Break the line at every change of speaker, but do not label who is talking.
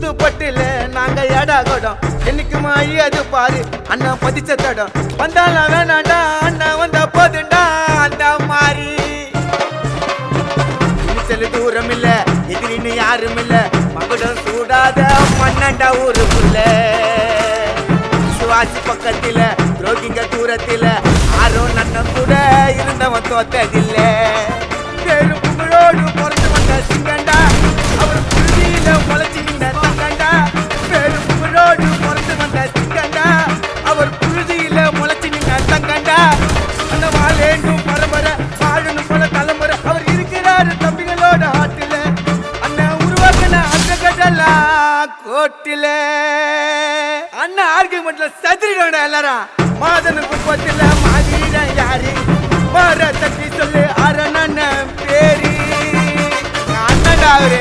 புதுப்பட்டில நாங்க ஏடா கொடம் என்னைக்கு மாயி அது பாரு அண்ணன் பதிச்ச தடம் வந்தாலும் வேணாண்டா அண்ணன் வந்த போதுண்டா அந்த மாதிரி செல்லு தூரம் இல்ல எதிரின்னு யாரும் இல்ல மகுடம் சூடாத மண்ணண்டா ஊருக்குள்ள சுவாசி பக்கத்தில துரோகிங்க தூரத்தில ஆரும் நன்னம் கூட இருந்தவன் தோத்ததில்ல பேரு புகழோடு பொறுத்து வந்த சிங்கண்டா அவர் புழுதியில முளைச்சி நின்ற தங்கண்டா பேரு புகழோடு பொறுத்து வந்த சிங்கண்டா அவர் புழுதியில முளைச்சி நின்ற தங்கண்டா அந்த வாழேண்டும் பரம்பரை வாழணும் போல தலைமுறை அவர் இருக்கிறாரு தம்பிகளோட ஆட்டில அண்ணன் உருவாக்கின அந்த கட்டலா கோட்டில அண்ணன் ஆர்குமெண்ட்ல சதுரிடா எல்லாரும் மாதனு குப்பத்தில மாதிரிட யாரு மாற தட்டி சொல்லு அரணன் பேரி அண்ணன்டா அவரு